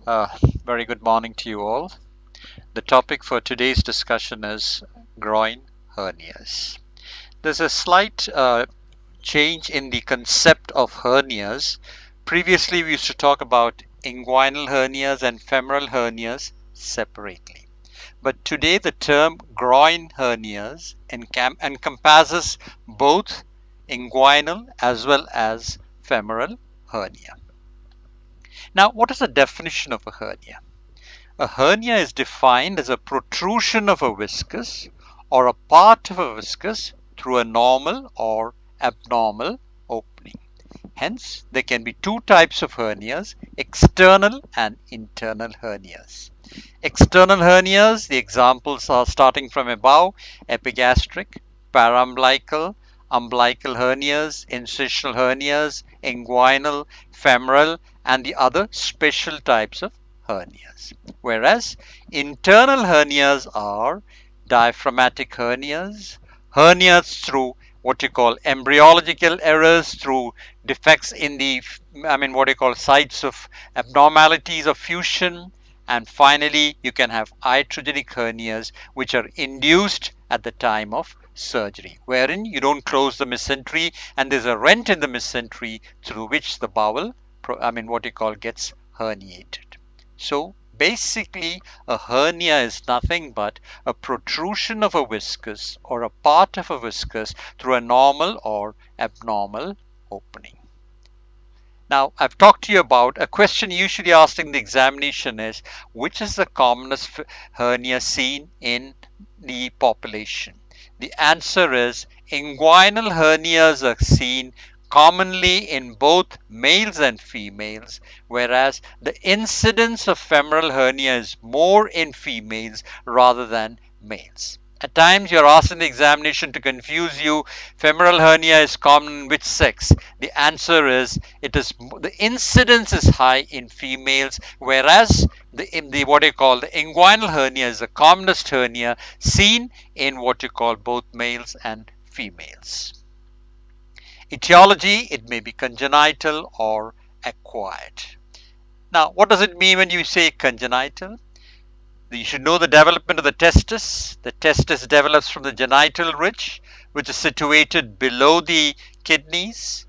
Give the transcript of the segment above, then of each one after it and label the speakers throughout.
Speaker 1: Uh, Very good morning to you all. The topic for today's discussion is groin hernias. There's a slight change in the concept of hernias. Previously, we used to talk about inguinal hernias and femoral hernias separately. But today, the term groin hernias encompasses both inguinal as well as femoral hernia. Now, what is the definition of a hernia? A hernia is defined as a protrusion of a viscus or a part of a viscus through a normal or abnormal opening. Hence, there can be two types of hernias, external and internal hernias. External hernias, the examples are starting from above: epigastric, paraumbilical, umbilical hernias, incisional hernias, inguinal, femoral, and the other special types of hernias. Whereas internal hernias are diaphragmatic hernias, hernias through what you call embryological errors, through defects in the, what you call sites of abnormalities of fusion, and finally, you can have iatrogenic hernias, which are induced at the time of surgery, wherein you don't close the mesentery and there's a rent in the mesentery through which the bowel, what you call, gets herniated. So basically, a hernia is nothing but a protrusion of a viscus or a part of a viscus through a normal or abnormal opening. Now, I've talked to you about a question usually asked in the examination is which is the commonest hernia seen in the population? The answer is inguinal hernias are seen commonly in both males and females, whereas the incidence of femoral hernia is more in females rather than males. At times, you're asked in the examination to confuse you. Femoral hernia is common in which sex? The answer is the incidence is high in females, whereas the what you call the inguinal hernia is the commonest hernia seen in what you call both males and females. Etiology: it may be congenital or acquired. Now, what does it mean when you say congenital? You should know the development of the testis. The testis develops from the genital ridge, which is situated below the kidneys.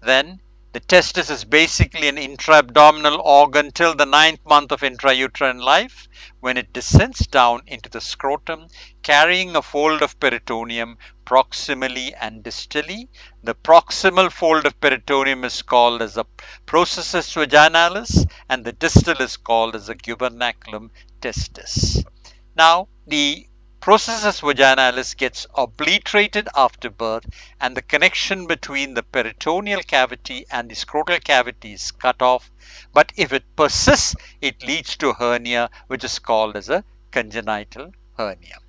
Speaker 1: Then the testis is basically an intra-abdominal organ till the 9th month of intrauterine life, when it descends down into the scrotum, carrying a fold of peritoneum proximally and distally. The proximal fold of peritoneum is called as the processus vaginalis, and the distal is called as the gubernaculum testis. Now, the processus vaginalis gets obliterated after birth, and the connection between the peritoneal cavity and the scrotal cavity is cut off. But if it persists, it leads to hernia, which is called as a congenital hernia.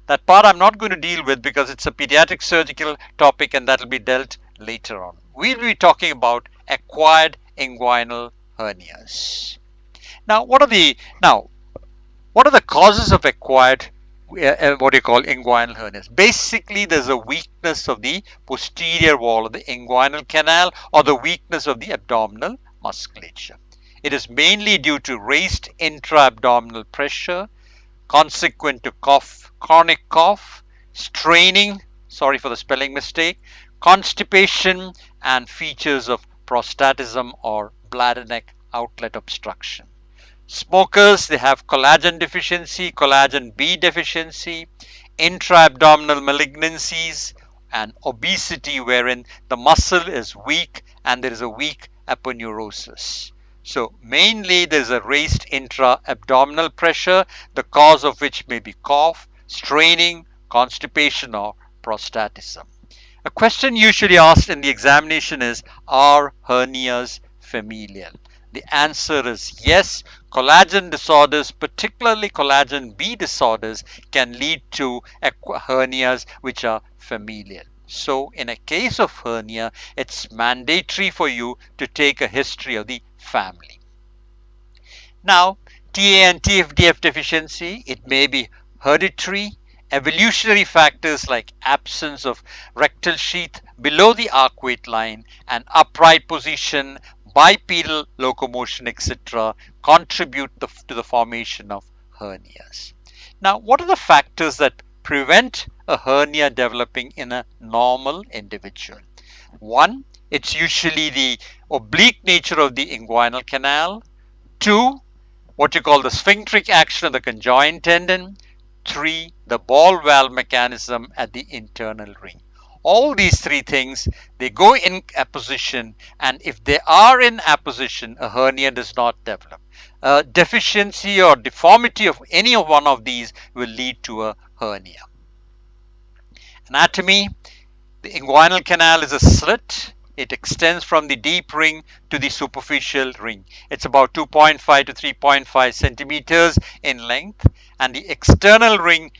Speaker 1: That part I'm not going to deal with because it's a pediatric surgical topic and that will be dealt later on. We'll be talking about acquired inguinal hernias. Now, what are the causes of acquired what you call inguinal hernias? Basically, there's a weakness of the posterior wall of the inguinal canal or the weakness of the abdominal musculature. It is mainly due to raised intra-abdominal pressure consequent to chronic cough, straining, sorry for the spelling mistake, constipation, and features of prostatism or bladder neck outlet obstruction. Smokers, they have collagen deficiency, collagen B deficiency, intra-abdominal malignancies, and obesity wherein the muscle is weak and there is a weak aponeurosis. So mainly there is a raised intra-abdominal pressure, the cause of which may be cough, straining, constipation, or prostatism. A question usually asked in the examination is, are hernias familial? The answer is yes. Collagen disorders, particularly collagen B disorders, can lead to hernias which are familial. So in a case of hernia, it's mandatory for you to take a history of the family. Now, TA and TFDF deficiency, it may be hereditary. Evolutionary factors like absence of rectal sheath below the arcuate line and upright position, bipedal locomotion, etc., contribute to the formation of hernias. Now, what are the factors that prevent a hernia developing in a normal individual? One, it's usually the oblique nature of the inguinal canal. Two, what you call the sphincteric action of the conjoined tendon. Three, the ball valve mechanism at the internal ring. All these three things, they go in apposition, and if they are in apposition, a hernia does not develop. A deficiency or deformity of any of one of these will lead to a hernia. Anatomy: the inguinal canal is a slit. It extends from the deep ring to the superficial ring. It's about 2.5 to 3.5 centimeters in length. And the external ring,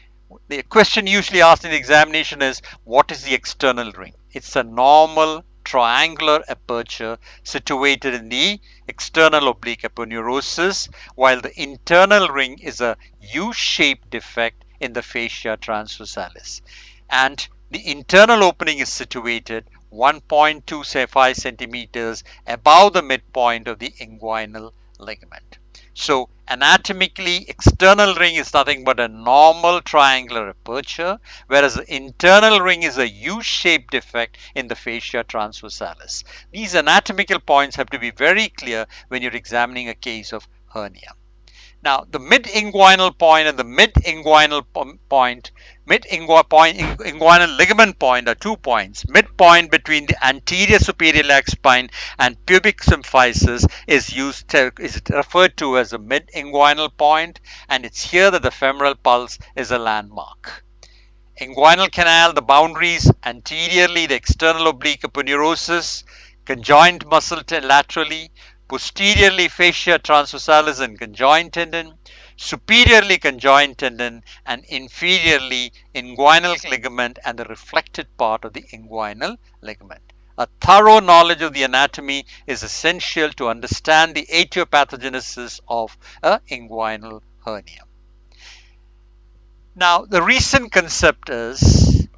Speaker 1: the question usually asked in the examination is, what is the external ring? It's a normal triangular aperture situated in the external oblique aponeurosis, while the internal ring is a U-shaped defect in the fascia transversalis. And the internal opening is situated 1.25 centimeters above the midpoint of the inguinal ligament. So anatomically, external ring is nothing but a normal triangular aperture, whereas the internal ring is a U-shaped defect in the fascia transversalis. These anatomical points have to be very clear when you're examining a case of hernia. Now, the mid-inguinal point and the mid-inguinal point, inguinal ligament point are 2 points. Midpoint between the anterior superior iliac spine and pubic symphysis is referred to as a mid-inguinal point, and it's here that the femoral pulse is a landmark. Inguinal canal, the boundaries: anteriorly the external oblique aponeurosis, conjoined muscle laterally, posteriorly fascia transversalis and conjoined tendon, superiorly conjoined tendon, and inferiorly inguinal ligament and the reflected part of the inguinal ligament. A thorough knowledge of the anatomy is essential to understand the etiopathogenesis of an inguinal hernia. Now, the recent concept is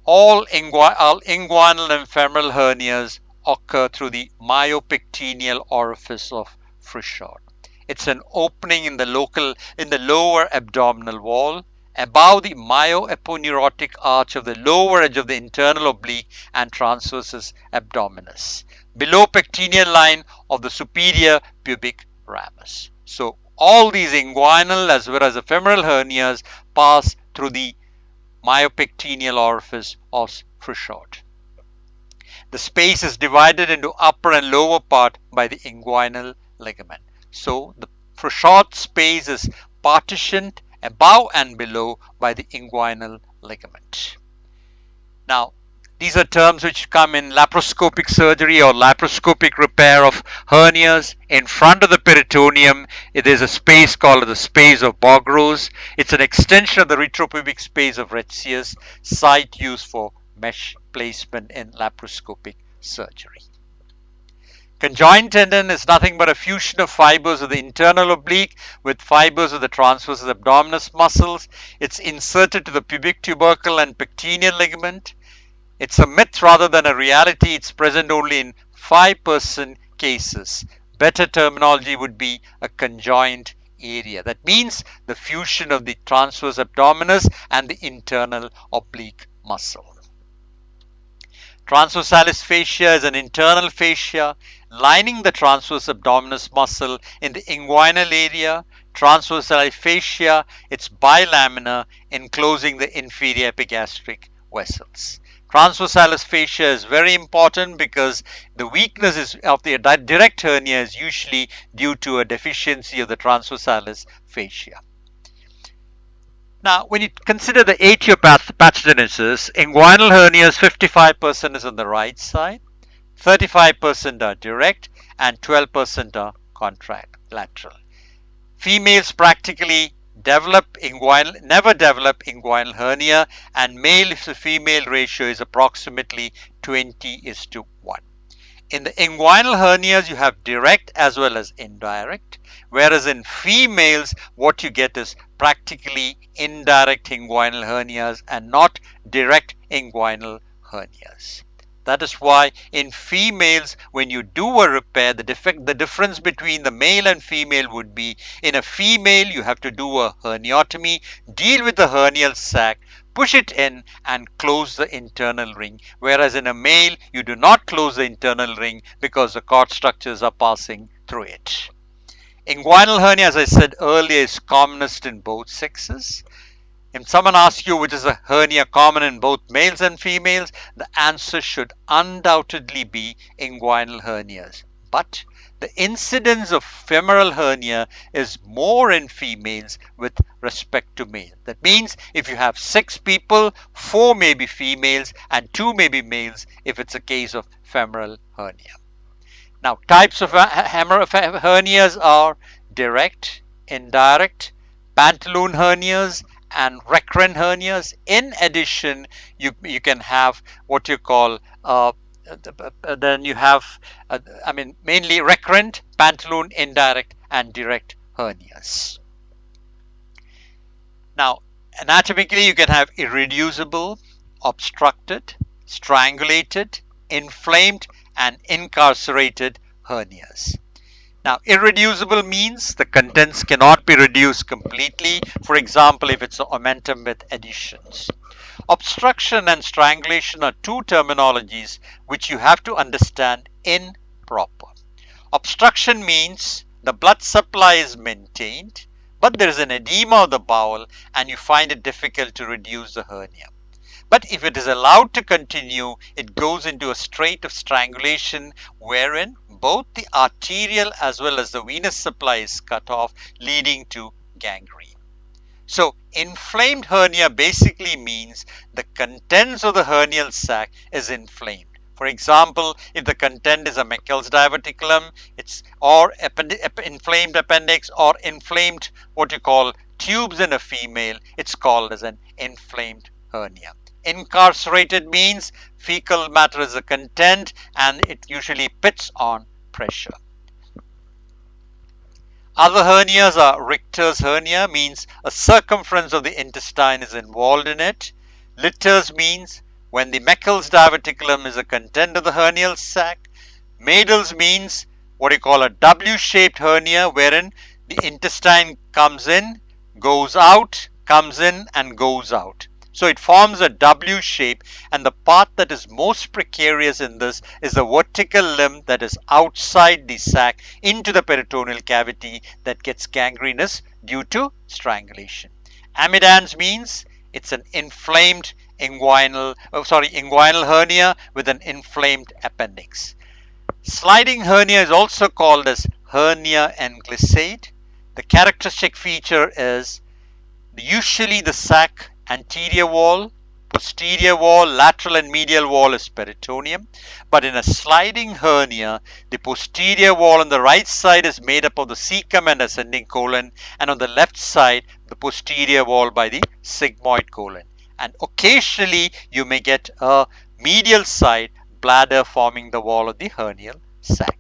Speaker 1: all inguinal and femoral hernias occur through the myopectineal orifice of Frischard. It's an opening in the lower abdominal wall above the myoaponeurotic arch of the lower edge of the internal oblique and transversus abdominis, below pectineal line of the superior pubic ramus. So all these inguinal as well as the femoral hernias pass through the myopectineal orifice of Frischard. The space is divided into upper and lower part by the inguinal ligament. So the Frischard space is partitioned above and below by the inguinal ligament. Now, these are terms which come in laparoscopic surgery or laparoscopic repair of hernias. In front of the peritoneum, it is a space called the space of Bogrose. It's an extension of the retropubic space of Retzius, site used for mesh placement in laparoscopic surgery. Conjoined tendon is nothing but a fusion of fibers of the internal oblique with fibers of the transversus abdominis muscles. It's inserted to the pubic tubercle and pectineal ligament. It's a myth rather than a reality. It's present only in 5% cases. Better terminology would be a conjoined area. That means the fusion of the transversus abdominis and the internal oblique muscle. Transversalis fascia is an internal fascia lining the transversus abdominis muscle in the inguinal area. Transversalis fascia, it's bilaminar, enclosing the inferior epigastric vessels. Transversalis fascia is very important because the weakness of the direct hernia is usually due to a deficiency of the transversalis fascia. Now, when you consider the etiopathogenesis, inguinal hernias, 55% is on the right side, 35% are direct, and 12% are contralateral. Females practically never develop inguinal hernia, and male to female ratio is approximately 20:1. In the inguinal hernias, you have direct as well as indirect, whereas in females, what you get is practically indirect inguinal hernias and not direct inguinal hernias. That is why in females, when you do a repair, the difference between the male and female would be, in a female, you have to do a herniotomy, deal with the hernial sac, push it in and close the internal ring. Whereas in a male, you do not close the internal ring because the cord structures are passing through it. Inguinal hernia, as I said earlier, is commonest in both sexes. If someone asks you which is a hernia common in both males and females, the answer should undoubtedly be inguinal hernias. But the incidence of femoral hernia is more in females with respect to male. That means if you have 6 people, 4 may be females and 2 may be males if it's a case of femoral hernia. Now, types of hernias are direct, indirect, pantaloon hernias, and recurrent hernias. In addition, you can have what you call then you have mainly recurrent, pantaloon, indirect, and direct hernias. Now, anatomically, you can have irreducible, obstructed, strangulated, inflamed, and incarcerated hernias. Now, irreducible means the contents cannot be reduced completely. For example, if it's omentum with adhesions. Obstruction and strangulation are two terminologies which you have to understand in proper. Obstruction means the blood supply is maintained, but there is an edema of the bowel and you find it difficult to reduce the hernia. But if it is allowed to continue, it goes into a state of strangulation wherein both the arterial as well as the venous supply is cut off, leading to gangrene. So, inflamed hernia basically means the contents of the hernial sac is inflamed. For example, if the content is a Meckel's diverticulum, or inflamed appendix, or inflamed what you call tubes in a female, it's called as an inflamed hernia. Incarcerated means fecal matter is the content and it usually pits on pressure. Other hernias are Richter's hernia, means a circumference of the intestine is involved in it. Litter's means when the Meckel's diverticulum is the content of the hernial sac. Madel's means what you call a W-shaped hernia wherein the intestine comes in, goes out, comes in and goes out. So it forms a W shape, and the part that is most precarious in this is the vertical limb that is outside the sac into the peritoneal cavity that gets gangrenous due to strangulation. Amidans means it's an inflamed inguinal hernia with an inflamed appendix. Sliding hernia is also called as hernia en glissade. The characteristic feature is usually the sac anterior wall, posterior wall, lateral and medial wall is peritoneum. But in a sliding hernia, the posterior wall on the right side is made up of the cecum and ascending colon, and on the left side, the posterior wall by the sigmoid colon. And occasionally, you may get a medial side bladder forming the wall of the hernial sac.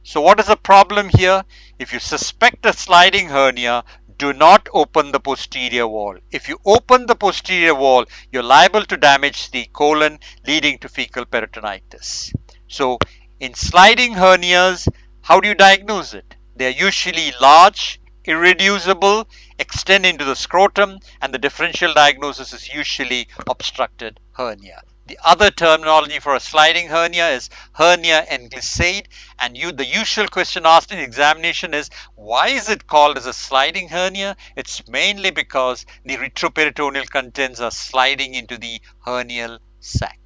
Speaker 1: So what is the problem here? If you suspect a sliding hernia, do not open the posterior wall. If you open the posterior wall, you're liable to damage the colon, leading to fecal peritonitis. So, in sliding hernias, how do you diagnose it? They are usually large, irreducible, extend into the scrotum, and the differential diagnosis is usually obstructed hernia. The other terminology for a sliding hernia is hernia en glissade, and the usual question asked in examination is, why is it called as a sliding hernia? It's mainly because the retroperitoneal contents are sliding into the hernial sac.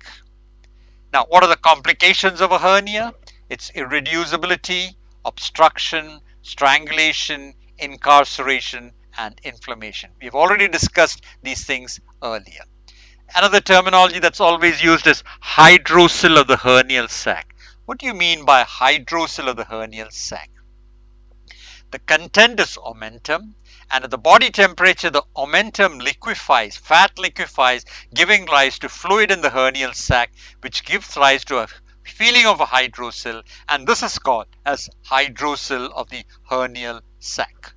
Speaker 1: Now, what are the complications of a hernia? It's irreducibility, obstruction, strangulation, incarceration, and inflammation. We've already discussed these things earlier. Another terminology that's always used is hydrocele of the hernial sac. What do you mean by hydrocele of the hernial sac? The content is omentum, and at the body temperature, the omentum liquefies, fat liquefies, giving rise to fluid in the hernial sac, which gives rise to a feeling of a hydrocele, and this is called as hydrocele of the hernial sac.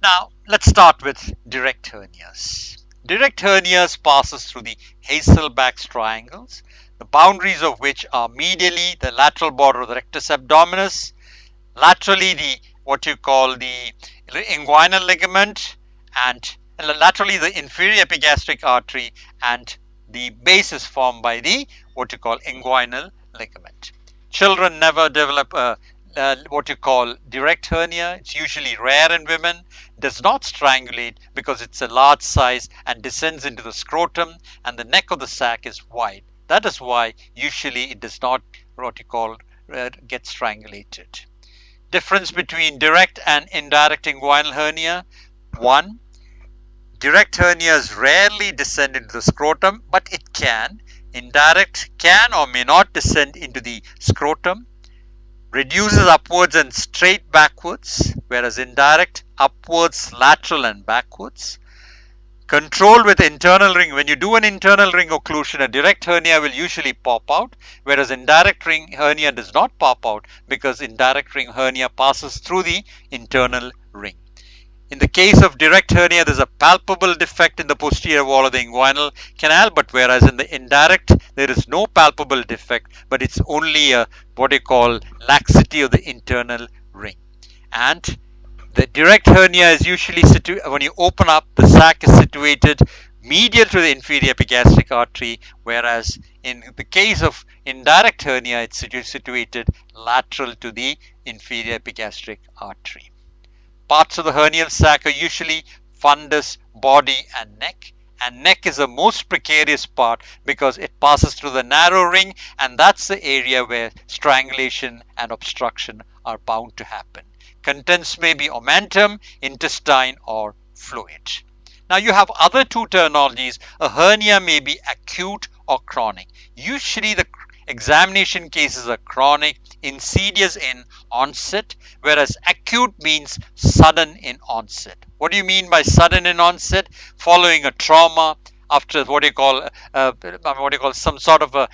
Speaker 1: Now, let's start with direct hernias. Direct hernias passes through the Hasselback's triangles, the boundaries of which are medially the lateral border of the rectus abdominis, laterally the what you call the inguinal ligament, and laterally the inferior epigastric artery, and the base is formed by the what you call inguinal ligament. Children never develop a what you call direct hernia. It's usually rare in women, does not strangulate because it's a large size and descends into the scrotum, and the neck of the sac is wide. That is why usually it does not what you call get strangulated. Difference between direct and indirect inguinal hernia. 1. Direct hernias rarely descend into the scrotum, but it can. Indirect can or may not descend into the scrotum. Reduces upwards and straight backwards, whereas indirect upwards, lateral and backwards. Control with internal ring. When you do an internal ring occlusion, a direct hernia will usually pop out, whereas indirect ring hernia does not pop out because indirect ring hernia passes through the internal ring. In the case of direct hernia, there's a palpable defect in the posterior wall of the inguinal canal, but whereas in the indirect, there is no palpable defect, but it's only a what you call laxity of the internal ring. And the direct hernia is usually situated, when you open up, the sac is situated medial to the inferior epigastric artery, whereas in the case of indirect hernia, it's situated lateral to the inferior epigastric artery. Parts of the hernial sac are usually fundus, body and neck. And neck is the most precarious part because it passes through the narrow ring, and that's the area where strangulation and obstruction are bound to happen. Contents may be omentum, intestine or fluid. Now you have other two terminologies. A hernia may be acute or chronic. Usually the examination cases are chronic, insidious in onset, whereas acute means sudden in onset. What do you mean by sudden in onset? Following a trauma, after what you call some sort of a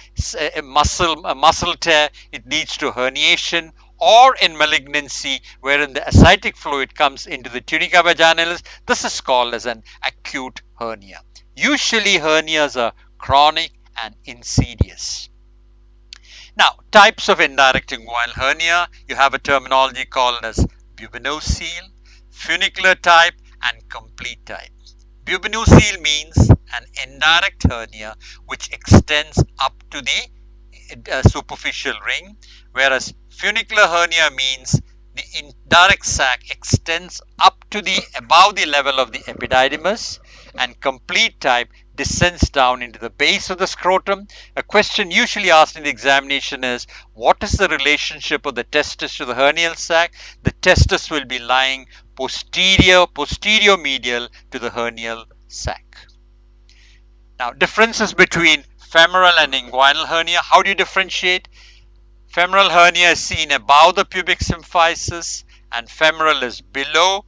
Speaker 1: muscle tear, it leads to herniation, or in malignancy wherein the ascitic fluid comes into the tunica vaginalis. This is called as an acute hernia. Usually hernias are chronic and insidious. Now, types of indirect inguinal hernia. You have a terminology called as bubonoceal, funicular type and complete type. Bubonoceal means an indirect hernia which extends up to the superficial ring, whereas funicular hernia means the indirect sac extends up to the above the level of the epididymis, and complete type descends down into the base of the scrotum. A question usually asked in the examination is, what is the relationship of the testis to the hernial sac? The testis will be lying posterior medial to the hernial sac. Now, differences between femoral and inguinal hernia. How do you differentiate? Femoral hernia is seen above the pubic symphysis, and femoral is below,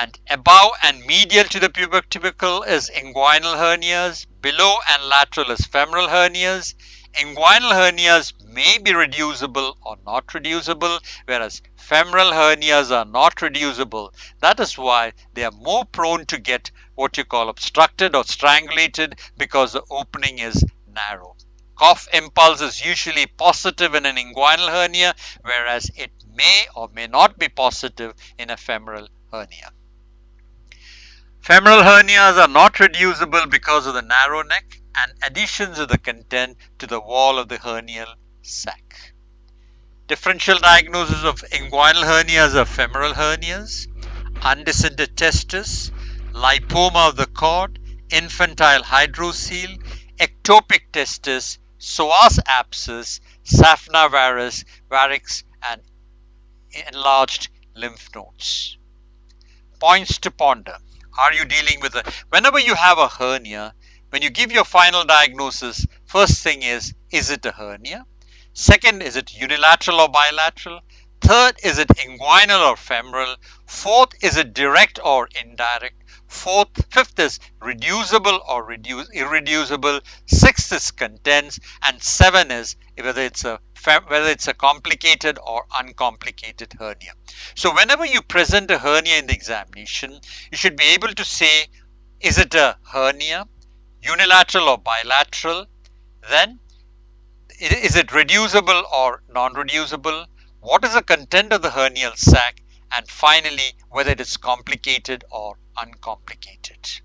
Speaker 1: and above and medial to the pubic tubercle is inguinal hernias, below and lateral is femoral hernias. Inguinal hernias may be reducible or not reducible, whereas femoral hernias are not reducible. That is why they are more prone to get what you call obstructed or strangulated because the opening is narrow. Cough impulse is usually positive in an inguinal hernia, whereas it may or may not be positive in a femoral hernia. Femoral hernias are not reducible because of the narrow neck and additions of the content to the wall of the hernial sac. Differential diagnosis of inguinal hernias are femoral hernias, undescended testis, lipoma of the cord, infantile hydrocele, ectopic testis, psoas abscess, saphna varix, and enlarged lymph nodes. Points to ponder. Are you dealing with whenever you have a hernia, when you give your final diagnosis, first thing is it a hernia? Second, is it unilateral or bilateral? Third, is it inguinal or femoral? Fourth, is it direct or indirect? Fifth is reducible or irreducible. Sixth is contents, and seven is whether it's a complicated or uncomplicated hernia. So whenever you present a hernia in the examination, you should be able to say, Is it a hernia, unilateral or bilateral? Then, is it reducible or non-reducible? What is the content of the hernial sac? And finally, whether it is complicated or uncomplicated.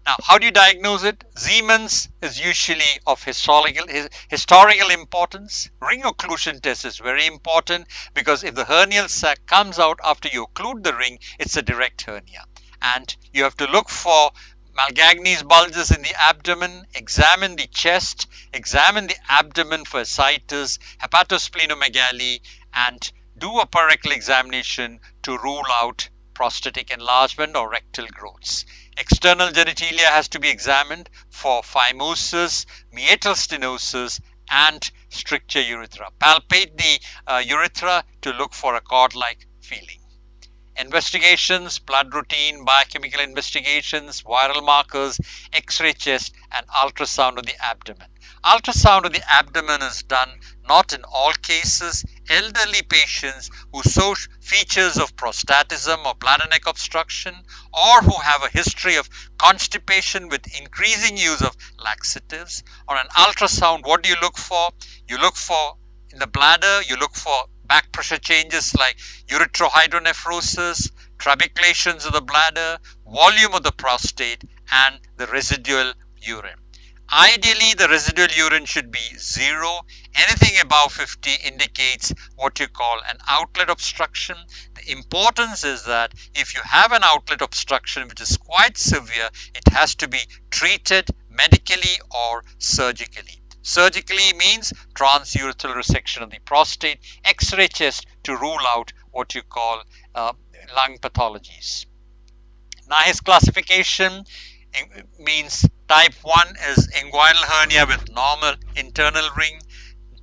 Speaker 1: Now, how do you diagnose it? Siemens is usually of historical importance. Ring occlusion test is very important because if the hernial sac comes out after you occlude the ring, it's a direct hernia. And you have to look for Malgagny's bulges in the abdomen, examine the chest, examine the abdomen for ascites, hepatosplenomegaly, and do a perirectal examination to rule out prostatic enlargement or rectal growths. External genitalia has to be examined for phimosis, meatal stenosis, and stricture urethra. Palpate the urethra to look for a cord-like feeling. Investigations, blood routine, biochemical investigations, viral markers, X-ray chest, and ultrasound of the abdomen. Ultrasound of the abdomen is done not in all cases. Elderly patients who show features of prostatism or bladder neck obstruction, or who have a history of constipation with increasing use of laxatives. On an ultrasound, what do you look for? You look for, in the bladder, you look for back pressure changes like ureterohydronephrosis, trabeculations of the bladder, volume of the prostate, and the residual urine. Ideally, the residual urine should be 0. Anything above 50 indicates what you call an outlet obstruction. The importance is that if you have an outlet obstruction which is quite severe, it has to be treated medically or surgically. Surgically means transurethral resection of the prostate, X-ray chest to rule out what you call lung pathologies. NICE classification means type 1 is inguinal hernia with normal internal ring,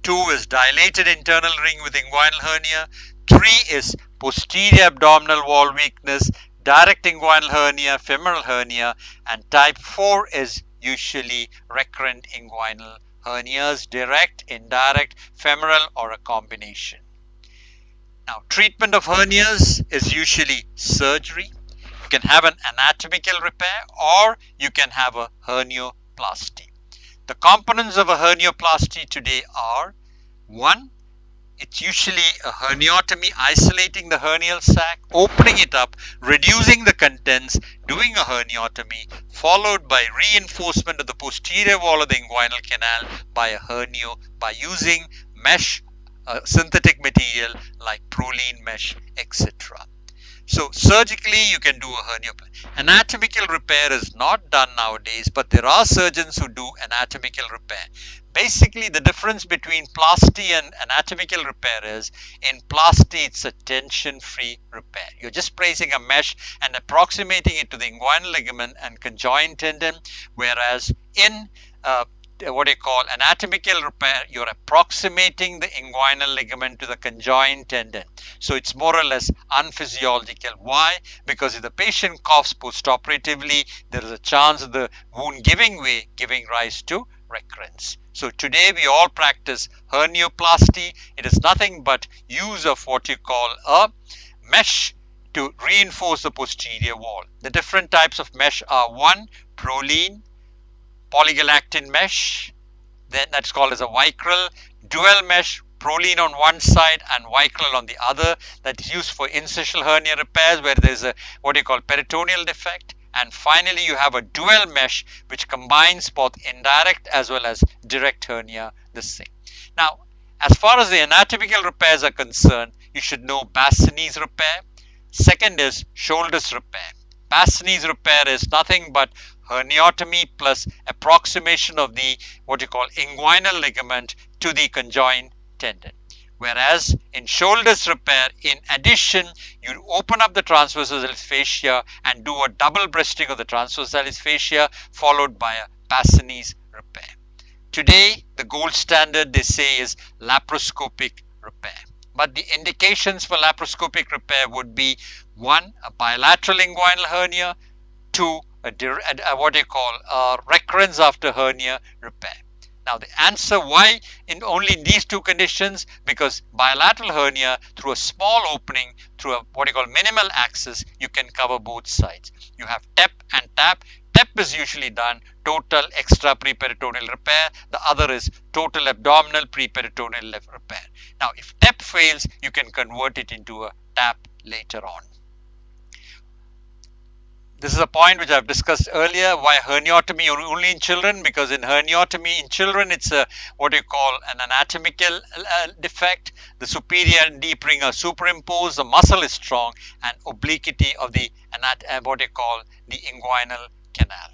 Speaker 1: 2 is dilated internal ring with inguinal hernia, 3 is posterior abdominal wall weakness, direct inguinal hernia, femoral hernia, and type 4 is usually recurrent inguinal hernias, direct, indirect, femoral, or a combination. Now, treatment of hernias is usually surgery. You can have an anatomical repair or you can have a hernioplasty. The components of a hernioplasty today are: 1. It's usually a herniotomy, isolating the hernial sac, opening it up, reducing the contents, doing a herniotomy, followed by reinforcement of the posterior wall of the inguinal canal by a hernio by using mesh, synthetic material like Prolene mesh, etc. So surgically you can do a hernioplasty. Anatomical repair is not done nowadays, but there are surgeons who do anatomical repair. Basically, the difference between plasty and anatomical repair is, in plasty it's a tension-free repair. You're just placing a mesh and approximating it to the inguinal ligament and conjoined tendon, whereas in what you call anatomical repair, you're approximating the inguinal ligament to the conjoined tendon. So it's more or less unphysiological. Why? Because if the patient coughs postoperatively, there is a chance of the wound giving way, giving rise to recurrence. So today we all practice hernioplasty. It is nothing but use of what you call a mesh to reinforce the posterior wall. The different types of mesh are: 1. Prolene, polygalactin mesh, then that's called as a vicryl; dual mesh, Prolene on one side and vicryl on the other, that is used for incisional hernia repairs where there is a what you call peritoneal defect. And finally you have a dual mesh which combines both indirect as well as direct hernia, this thing. Now, as far as the anatomical repairs are concerned, you should know Basini's repair. Second is shoulders repair. Basini's repair is nothing but herniotomy plus approximation of the what you call inguinal ligament to the conjoined tendon. Whereas in shoulders repair, in addition, you open up the transversalis fascia and do a double breasting of the transversalis fascia followed by a Basini's repair. Today, the gold standard, they say, is laparoscopic repair. But the indications for laparoscopic repair would be: 1. A bilateral inguinal hernia; 2. What do you call recurrence after hernia repair. Now the answer why in only in these two conditions, because bilateral hernia through a small opening through a what you call minimal access, you can cover both sides. You have TEP and TAP. TEP is usually done total extra preperitoneal repair. The other is total abdominal preperitoneal repair. Now if TEP fails, you can convert it into a TAP later on. This is a point which I've discussed earlier, why herniotomy only in children, because in herniotomy in children it's a what you call an anatomical defect. The superior and deep ring are superimposed, the muscle is strong, and obliquity of the what you call the inguinal canal.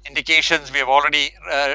Speaker 1: Indications we have already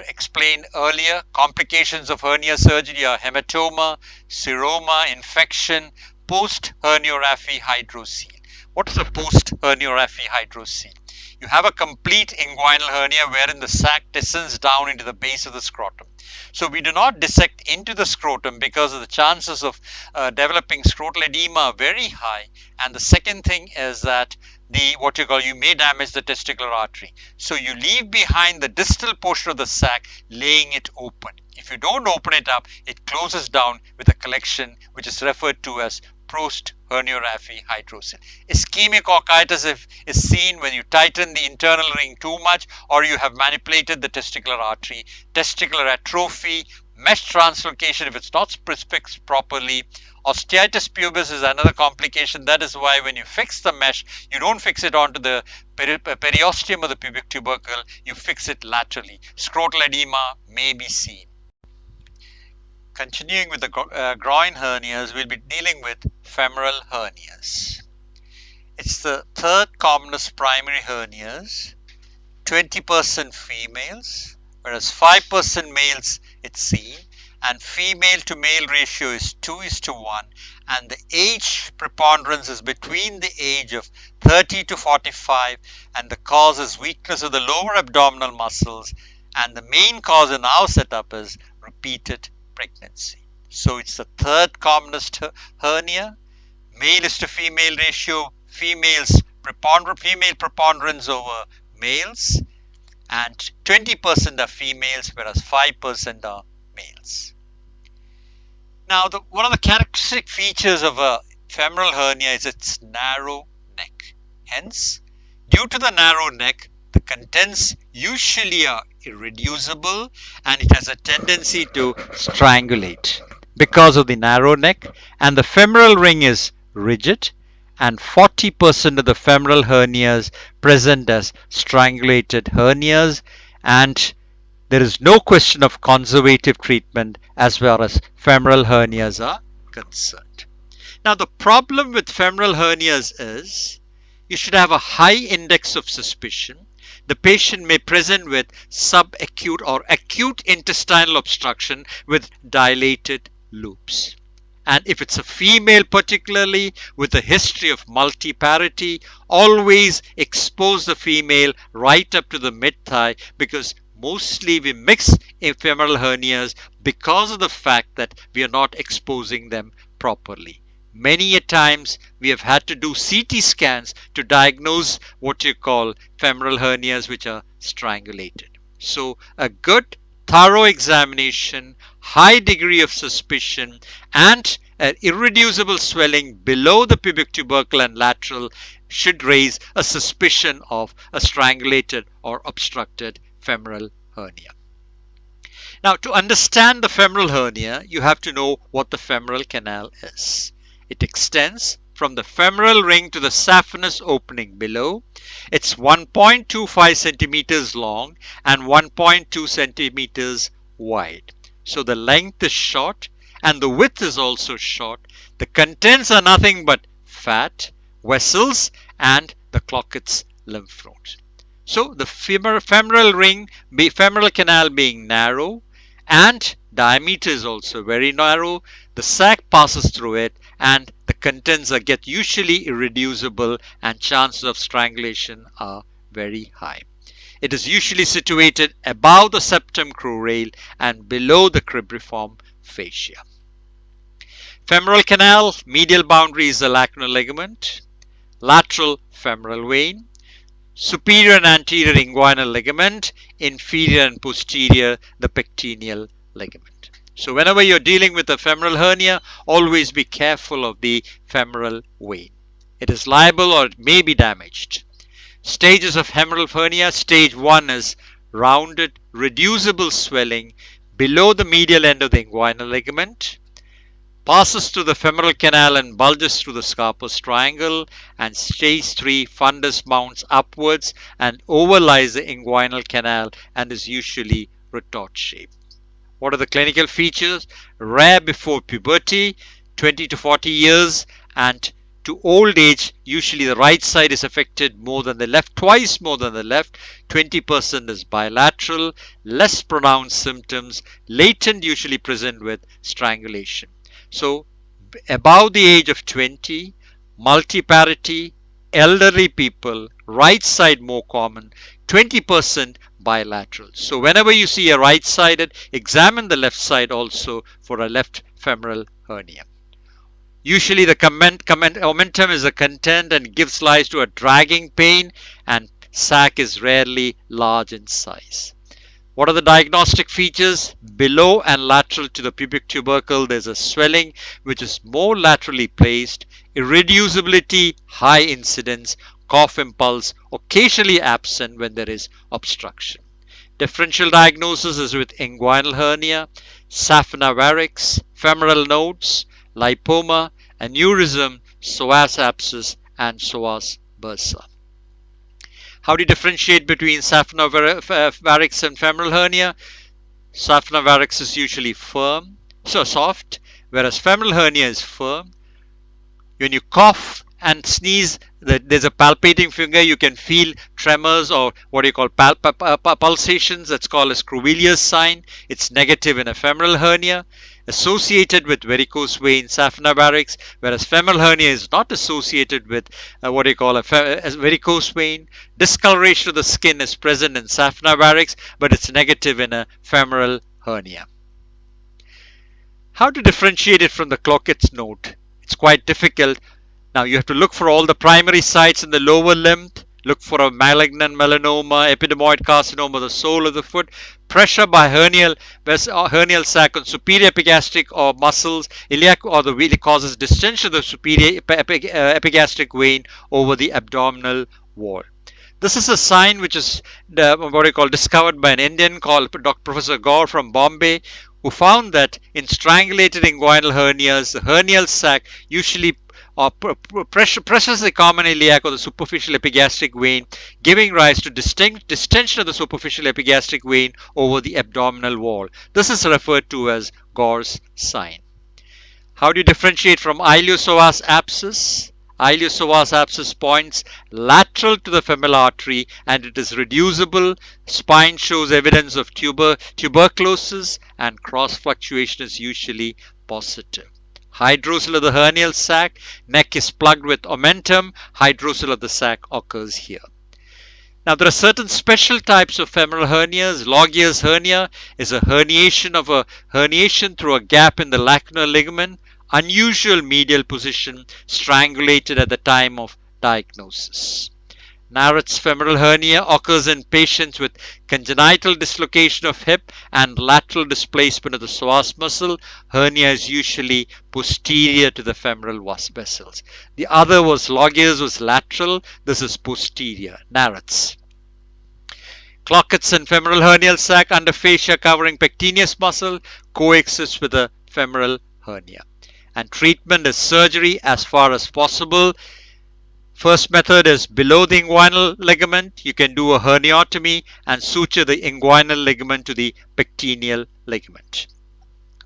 Speaker 1: explained earlier. Complications of hernia surgery are hematoma, seroma, infection, post-herniorrhaphy hydrocele. What is a post-herniorrhaphy hydrocele? You have a complete inguinal hernia wherein the sac descends down into the base of the scrotum. So we do not dissect into the scrotum because of the chances of developing scrotal edema are very high. And the second thing is that you may damage the testicular artery. So you leave behind the distal portion of the sac, laying it open. If you don't open it up, it closes down with a collection which is referred to as post-herniorrhaphy hydrocele. Ischemic orchitis is seen when you tighten the internal ring too much or you have manipulated the testicular artery. Testicular atrophy, mesh translocation if it's not fixed properly. Osteitis pubis is another complication. That is why when you fix the mesh, you don't fix it onto the periosteum of the pubic tubercle, you fix it laterally. Scrotal edema may be seen. Continuing with the groin hernias, we'll be dealing with femoral hernias. It's the third commonest primary hernias, 20% females, whereas 5% males it's seen, and female to male ratio is 2:1, and the age preponderance is between the age of 30 to 45, and the cause is weakness of the lower abdominal muscles, and the main cause in our setup is repeated pregnancy. So it's the third commonest hernia. Male is to female ratio, female preponderance over males, and 20% are females whereas 5% are males. Now one of the characteristic features of a femoral hernia is its narrow neck. Hence, due to the narrow neck, the contents usually are irreducible and it has a tendency to strangulate because of the narrow neck, and the femoral ring is rigid, and 40% of the femoral hernias present as strangulated hernias, and there is no question of conservative treatment as far as femoral hernias are concerned. Now the problem with femoral hernias is you should have a high index of suspicion. The patient may present with subacute or acute intestinal obstruction with dilated loops. And if it's a female particularly with a history of multiparity, always expose the female right up to the mid-thigh, because mostly we mix femoral hernias because of the fact that we are not exposing them properly. Many a times we have had to do CT scans to diagnose what you call femoral hernias which are strangulated. So a good thorough examination, high degree of suspicion, and an irreducible swelling below the pubic tubercle and lateral should raise a suspicion of a strangulated or obstructed femoral hernia. Now, to understand the femoral hernia, you have to know what the femoral canal is. It extends from the femoral ring to the saphenous opening below. It's 1.25 centimeters long and 1.2 centimeters wide. So the length is short and the width is also short. The contents are nothing but fat, vessels, and the Clockett's lymph nodes. So the femoral canal being narrow and diameter is also very narrow, the sac passes through it and the contents get usually irreducible and chances of strangulation are very high. It is usually situated above the septum crurale and below the cribriform fascia. Femoral canal, medial boundary is the lacunar ligament, lateral femoral vein, superior and anterior inguinal ligament, inferior and posterior the pectineal ligament. So whenever you're dealing with a femoral hernia, always be careful of the femoral vein. It is liable or it may be damaged. Stages of femoral hernia. Stage 1 is rounded, reducible swelling below the medial end of the inguinal ligament, passes through the femoral canal and bulges through the Scarpa's triangle. And stage 3, fundus mounts upwards and overlies the inguinal canal and is usually retort shaped. What are the clinical features? Rare before puberty, 20 to 40 years, and to old age, usually the right side is affected more than the left, twice more than the left. 20% is bilateral, less pronounced symptoms, latent, usually present with strangulation. So above the age of 20, multiparity, elderly people, right side more common, 20% bilateral. So whenever you see a right-sided, examine the left side also for a left femoral hernia. Usually the omentum is a content and gives rise to a dragging pain, and sac is rarely large in size. What are the diagnostic features? Below and lateral to the pubic tubercle, there's a swelling which is more laterally placed, irreducibility, high incidence, cough impulse, occasionally absent when there is obstruction. Differential diagnosis is with inguinal hernia, saphenous varix, femoral nodes, lipoma, aneurysm, psoas abscess, and psoas bursa. How do you differentiate between saphenous varix and femoral hernia? Saphenous varix is usually firm, so soft, whereas femoral hernia is firm. When you cough and sneeze, there's a palpating finger, you can feel tremors or what you call pulsations. That's called a Scrovelius sign. It's negative in a femoral hernia, associated with varicose vein, saphenous varix, whereas femoral hernia is not associated with what you call a varicose vein. Discoloration of the skin is present in saphenous varix, but it's negative in a femoral hernia. How to differentiate it from the Clockett's note? It's quite difficult. Now you have to look for all the primary sites in the lower limb, look for a malignant melanoma, epidermoid carcinoma, the sole of the foot, pressure by hernial sac on superior epigastric or muscles, iliac, or the wheel causes distension of the superior epigastric vein over the abdominal wall. This is a sign which is what I call discovered by an Indian called Dr. Professor Gaur from Bombay, who found that in strangulated inguinal hernias, the hernial sac usually presses the common iliac or the superficial epigastric vein, giving rise to distension of the superficial epigastric vein over the abdominal wall. This is referred to as Gaur's sign. How do you differentiate from iliopsoas abscess? Iliopsoas abscess points lateral to the femoral artery and it is reducible. Spine shows evidence of tuberculosis and cross fluctuation is usually positive. Hydrocele of the hernial sac, neck is plugged with omentum. Hydrocele of the sac occurs here. Now there are certain special types of femoral hernias. Logier's hernia is a herniation through a gap in the lacunar ligament. Unusual medial position, strangulated at the time of diagnosis. Narrett's femoral hernia occurs in patients with congenital dislocation of hip and lateral displacement of the psoas muscle. Hernia is usually posterior to the femoral vessels. The other was Logier's was lateral. This is posterior. Narrett's. Clockett's and femoral hernial sac under fascia covering pectineus muscle coexists with the femoral hernia. And treatment is surgery as far as possible. First method is below the inguinal ligament. You can do a herniotomy and suture the inguinal ligament to the pectineal ligament.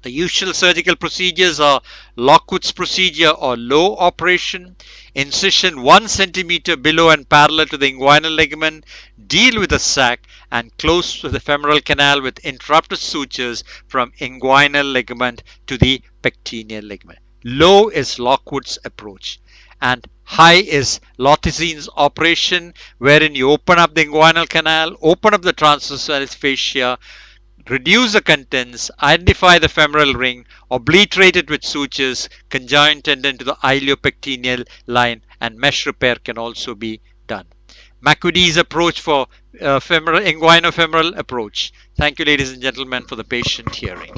Speaker 1: The usual surgical procedures are Lockwood's procedure or low operation, incision 1 centimeter below and parallel to the inguinal ligament, deal with the sac and close to the femoral canal with interrupted sutures from inguinal ligament to the pectineal ligament. Low is Lockwood's approach and high is Lottizine's operation, wherein you open up the inguinal canal, open up the transversalis fascia, reduce the contents, identify the femoral ring, obliterate it with sutures, conjoint tendon to the iliopectineal line, and mesh repair can also be done. McQuee's approach for femoral, inguinofemoral approach. Thank you, ladies and gentlemen, for the patient hearing.